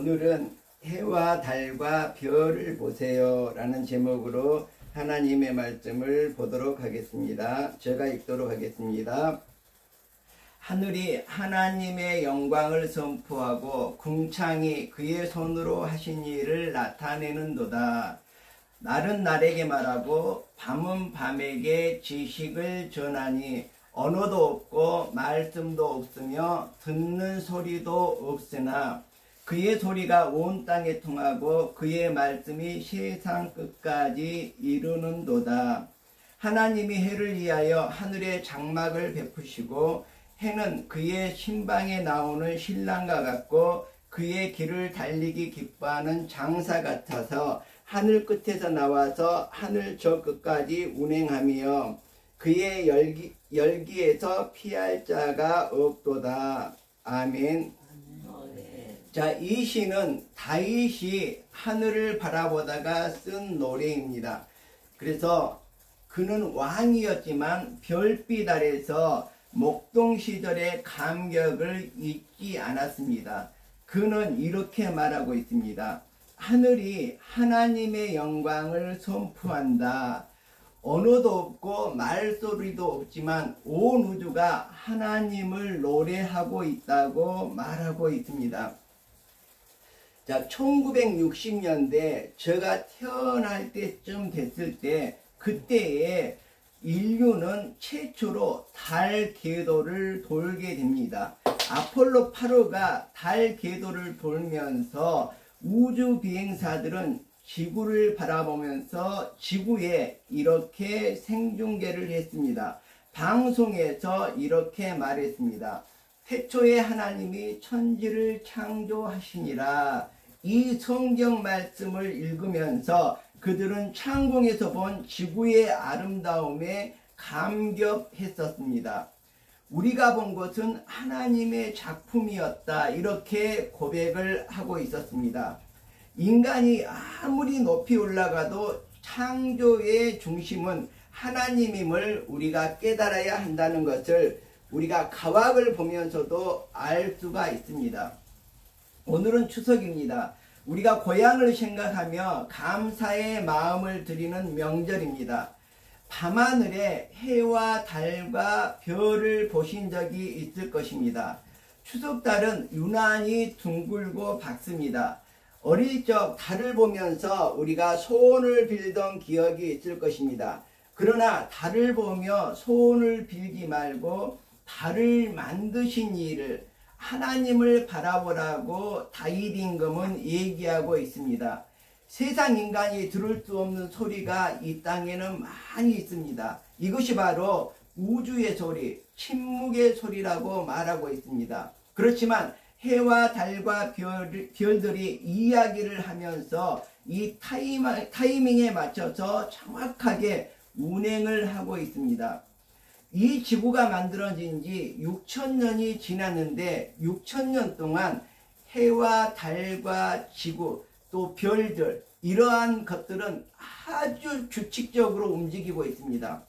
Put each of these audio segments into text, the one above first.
오늘은 해와 달과 별을 보세요 라는 제목으로 하나님의 말씀을 보도록 하겠습니다. 제가 읽도록 하겠습니다. 하늘이 하나님의 영광을 선포하고 궁창이 그의 손으로 하신 일을 나타내는도다. 날은 날에게 말하고 밤은 밤에게 지식을 전하니 언어도 없고 말씀도 없으며 듣는 소리도 없으나 그의 소리가 온 땅에 통하고 그의 말씀이 세상 끝까지 이르는도다. 하나님이 해를 위하여 하늘에 장막을 베푸시고 해는 그의 신방에 나오는 신랑과 같고 그의 길을 달리기 기뻐하는 장사 같아서 하늘 끝에서 나와서 하늘 저 끝까지 운행하며 그의 열기에서 피할 자가 없도다. 아멘. 자, 이 시는 다윗이 하늘을 바라보다가 쓴 노래입니다. 그래서 그는 왕이었지만 별빛 아래서 목동 시절의 감격을 잊지 않았습니다. 그는 이렇게 말하고 있습니다. 하늘이 하나님의 영광을 선포한다. 언어도 없고 말소리도 없지만 온 우주가 하나님을 노래하고 있다고 말하고 있습니다. 자, 1960년대 제가 태어날 때쯤 됐을 때 그때에 인류는 최초로 달 궤도를 돌게 됩니다. 아폴로 8호가 달 궤도를 돌면서 우주 비행사들은 지구를 바라보면서 지구에 이렇게 생중계를 했습니다. 방송에서 이렇게 말했습니다. 태초에 하나님이 천지를 창조하시니라. 이 성경 말씀을 읽으면서 그들은 창공에서 본 지구의 아름다움에 감격했었습니다. 우리가 본 것은 하나님의 작품이었다. 이렇게 고백을 하고 있었습니다. 인간이 아무리 높이 올라가도 창조의 중심은 하나님임을 우리가 깨달아야 한다는 것을 우리가 가왕을 보면서도 알 수가 있습니다. 오늘은 추석입니다. 우리가 고향을 생각하며 감사의 마음을 드리는 명절입니다. 밤하늘에 해와 달과 별을 보신 적이 있을 것입니다. 추석달은 유난히 둥글고 밝습니다. 어릴 적 달을 보면서 우리가 소원을 빌던 기억이 있을 것입니다. 그러나 달을 보며 소원을 빌지 말고 달을 만드신 이를 하나님을 바라보라고 다윗 임금은 얘기하고 있습니다. 세상 인간이 들을 수 없는 소리가 이 땅에는 많이 있습니다. 이것이 바로 우주의 소리, 침묵의 소리라고 말하고 있습니다. 그렇지만 해와 달과 별들이 이야기를 하면서 이 타이밍에 맞춰서 정확하게 운행을 하고 있습니다. 이 지구가 만들어진 지 6,000년이 지났는데 6,000년 동안 해와 달과 지구 또 별들 이러한 것들은 아주 규칙적으로 움직이고 있습니다.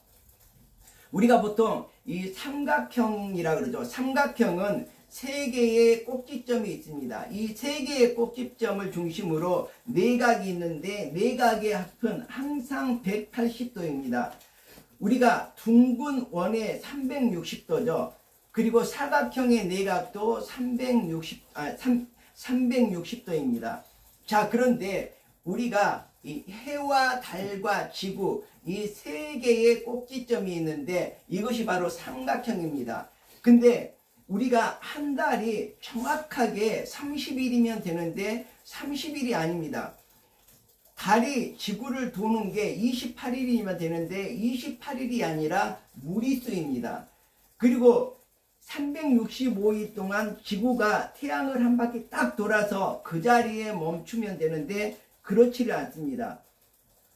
우리가 보통 이 삼각형이라 그러죠. 삼각형은 세 개의 꼭지점이 있습니다. 이 세 개의 꼭지점을 중심으로 내각이 있는데 내각의 합은 항상 180도입니다. 우리가 둥근 원의 360도죠. 그리고 사각형의 내각도 360도입니다. 자, 그런데 우리가 이 해와 달과 지구 이 세 개의 꼭지점이 있는데 이것이 바로 삼각형입니다. 근데 우리가 한 달이 정확하게 30일이면 되는데 30일이 아닙니다. 달이 지구를 도는 게 28일이면 되는데 28일이 아니라 무리수입니다. 그리고 365일 동안 지구가 태양을 한 바퀴 딱 돌아서 그 자리에 멈추면 되는데 그렇지를 않습니다.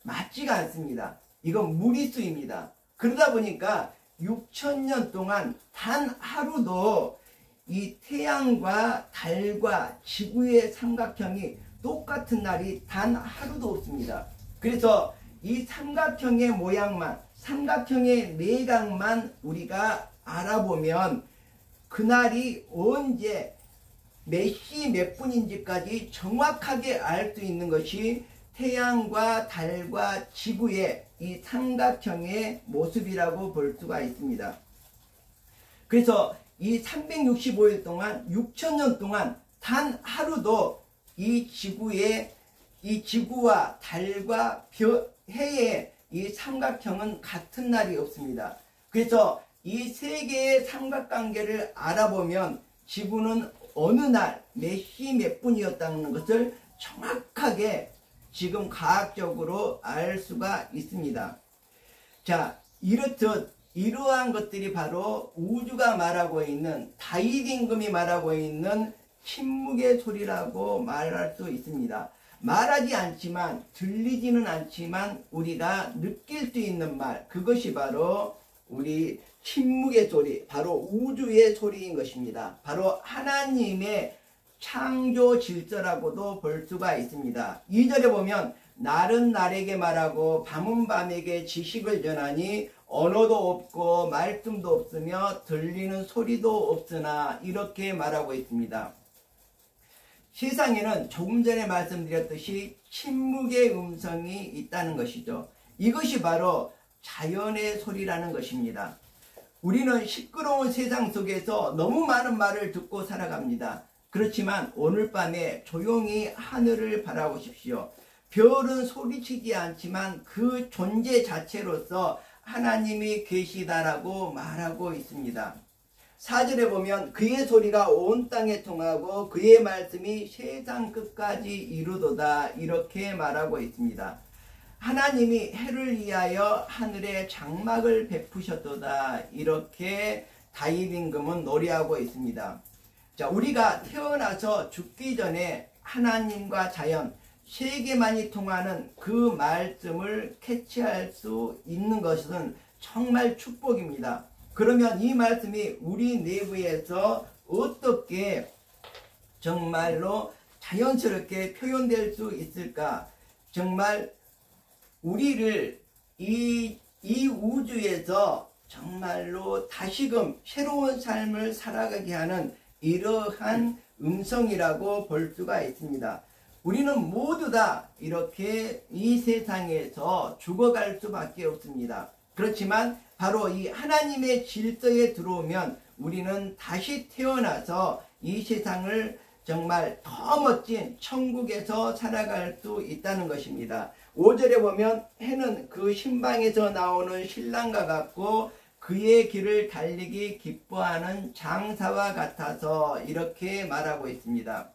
맞지가 않습니다. 이건 무리수입니다. 그러다 보니까 6,000년 동안 단 하루도 이 태양과 달과 지구의 삼각형이 똑같은 날이 단 하루도 없습니다. 그래서 이 삼각형의 모양만, 삼각형의 내각만 우리가 알아보면 그날이 언제 몇 시 몇 분인지까지 정확하게 알 수 있는 것이 태양과 달과 지구의 이 삼각형의 모습이라고 볼 수가 있습니다. 그래서 이 365일 동안 6,000년 동안 단 하루도 이 지구와 달과 해의 이 삼각형은 같은 날이 없습니다. 그래서 이 세 개의 삼각관계를 알아보면 지구는 어느 날 몇 시 몇 분이었다는 것을 정확하게 지금 과학적으로 알 수가 있습니다. 자, 이렇듯 이러한 것들이 바로 우주가 말하고 있는, 다윗 임금이 말하고 있는 침묵의 소리라고 말할 수 있습니다. 말하지 않지만, 들리지는 않지만 우리가 느낄 수 있는 말, 그것이 바로 우리 침묵의 소리, 바로 우주의 소리인 것입니다. 바로 하나님의 창조 질서라고도 볼 수가 있습니다. 2절에 보면 날은 날에게 말하고 밤은 밤에게 지식을 전하니 언어도 없고 말씀도 없으며 들리는 소리도 없으나, 이렇게 말하고 있습니다. 세상에는 조금 전에 말씀드렸듯이 침묵의 음성이 있다는 것이죠. 이것이 바로 자연의 소리라는 것입니다. 우리는 시끄러운 세상 속에서 너무 많은 말을 듣고 살아갑니다. 그렇지만 오늘 밤에 조용히 하늘을 바라보십시오. 별은 소리치지 않지만 그 존재 자체로서 하나님이 계시다라고 말하고 있습니다. 4절에 보면 그의 소리가 온 땅에 통하고 그의 말씀이 세상 끝까지 이루도다, 이렇게 말하고 있습니다. 하나님이 해를 위하여 하늘에 장막을 베푸셨도다, 이렇게 다윗 임금은 노래하고 있습니다. 자, 우리가 태어나서 죽기 전에 하나님과 자연, 세계만이 통하는 그 말씀을 캐치할 수 있는 것은 정말 축복입니다. 그러면 이 말씀이 우리 내부에서 어떻게 정말로 자연스럽게 표현될 수 있을까? 정말 우리를 이 우주에서 정말로 다시금 새로운 삶을 살아가게 하는 이러한 음성이라고 볼 수가 있습니다. 우리는 모두 다 이렇게 이 세상에서 죽어갈 수밖에 없습니다. 그렇지만 바로 이 하나님의 질서에 들어오면 우리는 다시 태어나서 이 세상을 정말 더 멋진 천국에서 살아갈 수 있다는 것입니다. 5절에 보면 해는 그 신방에서 나오는 신랑과 같고 그의 길을 달리기 기뻐하는 장사와 같아서, 이렇게 말하고 있습니다.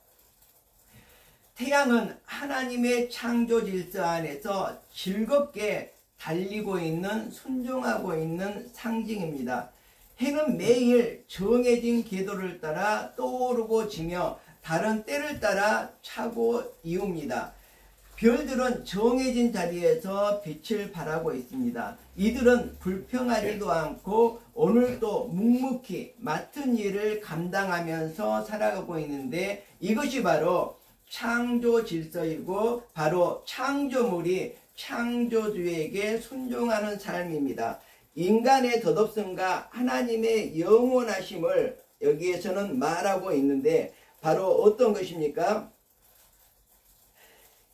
태양은 하나님의 창조 질서 안에서 즐겁게 달리고 있는, 순종하고 있는 상징입니다. 해는 매일 정해진 궤도를 따라 떠오르고 지며 다른 때를 따라 차고 이웁니다. 별들은 정해진 자리에서 빛을 발하고 있습니다. 이들은 불평하지도 않고 오늘도 묵묵히 맡은 일을 감당하면서 살아가고 있는데, 이것이 바로 창조 질서이고 바로 창조물이 창조주에게 순종하는 삶입니다. 인간의 덧없음과 하나님의 영원하심을 여기에서는 말하고 있는데, 바로 어떤 것입니까?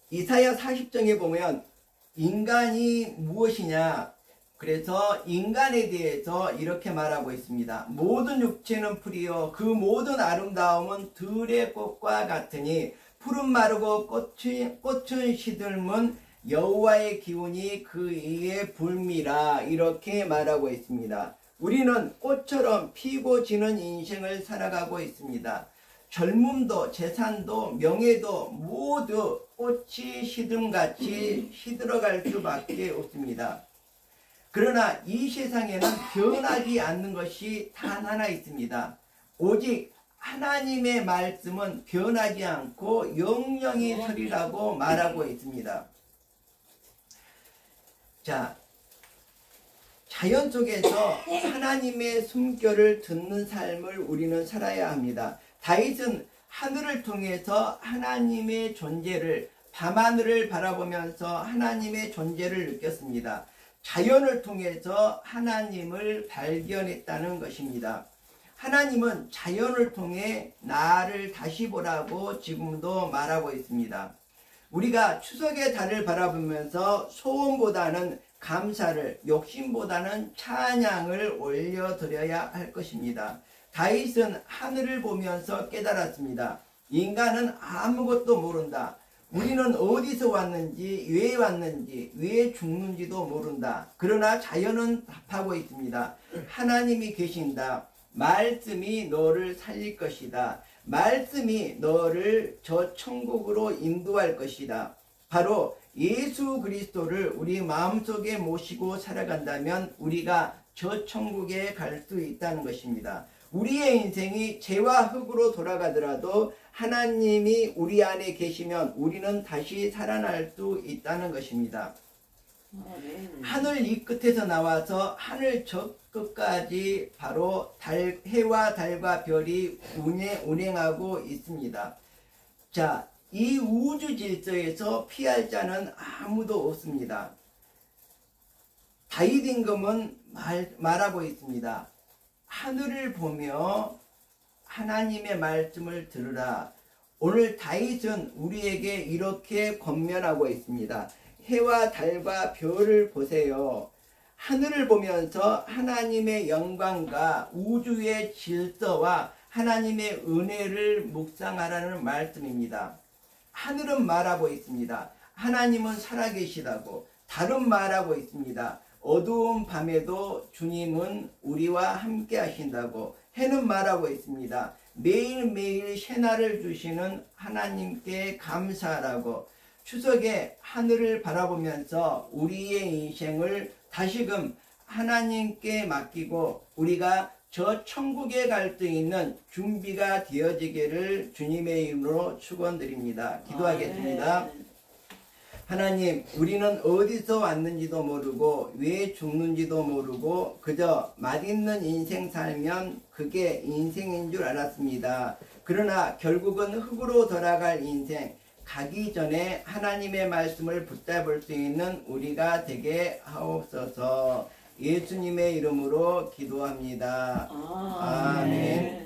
이사야 40장에 보면 인간이 무엇이냐, 그래서 인간에 대해서 이렇게 말하고 있습니다. 모든 육체는 풀이요 그 모든 아름다움은 들의 꽃과 같으니 풀은 마르고 꽃은 시들면 여호와의 기운이 그 위에 불미라, 이렇게 말하고 있습니다. 우리는 꽃처럼 피고 지는 인생을 살아가고 있습니다. 젊음도 재산도 명예도 모두 꽃이 시듬같이 시들어갈 수밖에 없습니다. 그러나 이 세상에는 변하지 않는 것이 단 하나 있습니다. 오직 하나님의 말씀은 변하지 않고 영영이 서리라고 말하고 있습니다. 자, 자연 속에서 하나님의 숨결을 듣는 삶을 우리는 살아야 합니다. 다윗은 하늘을 통해서 하나님의 존재를, 밤하늘을 바라보면서 하나님의 존재를 느꼈습니다. 자연을 통해서 하나님을 발견했다는 것입니다. 하나님은 자연을 통해 나를 다시 보라고 지금도 말하고 있습니다. 우리가 추석의 달을 바라보면서 소원보다는 감사를, 욕심보다는 찬양을 올려드려야 할 것입니다. 다윗은 하늘을 보면서 깨달았습니다. 인간은 아무것도 모른다. 우리는 어디서 왔는지, 왜 죽는지도 모른다. 그러나 자연은 답하고 있습니다. 하나님이 계신다. 말씀이 너를 살릴 것이다. 말씀이 너를 저 천국으로 인도할 것이다. 바로 예수 그리스도를 우리 마음속에 모시고 살아간다면 우리가 저 천국에 갈 수 있다는 것입니다. 우리의 인생이 죄와 흙으로 돌아가더라도 하나님이 우리 안에 계시면 우리는 다시 살아날 수 있다는 것입니다. 하늘 이 끝에서 나와서 하늘 저 끝까지 바로 해와 달과 별이 운행하고 있습니다. 자, 이 우주 질서에서 피할 자는 아무도 없습니다. 다윗 임금은 말하고 있습니다. 하늘을 보며 하나님의 말씀을 들으라. 오늘 다윗은 우리에게 이렇게 권면하고 있습니다. 해와 달과 별을 보세요. 하늘을 보면서 하나님의 영광과 우주의 질서와 하나님의 은혜를 묵상하라는 말씀입니다. 하늘은 말하고 있습니다. 하나님은 살아계시다고. 달은 말하고 있습니다. 어두운 밤에도 주님은 우리와 함께 하신다고. 해는 말하고 있습니다. 매일매일 새날을 주시는 하나님께 감사하라고. 추석에 하늘을 바라보면서 우리의 인생을 다시금 하나님께 맡기고 우리가 저 천국에 갈 수 있는 준비가 되어지기를 주님의 이름으로 축원드립니다. 기도하겠습니다. 하나님, 우리는 어디서 왔는지도 모르고 왜 죽는지도 모르고 그저 맛있는 인생 살면 그게 인생인 줄 알았습니다. 그러나 결국은 흙으로 돌아갈 인생, 가기 전에 하나님의 말씀을 붙잡을 수 있는 우리가 되게 하옵소서. 예수님의 이름으로 기도합니다. 아멘.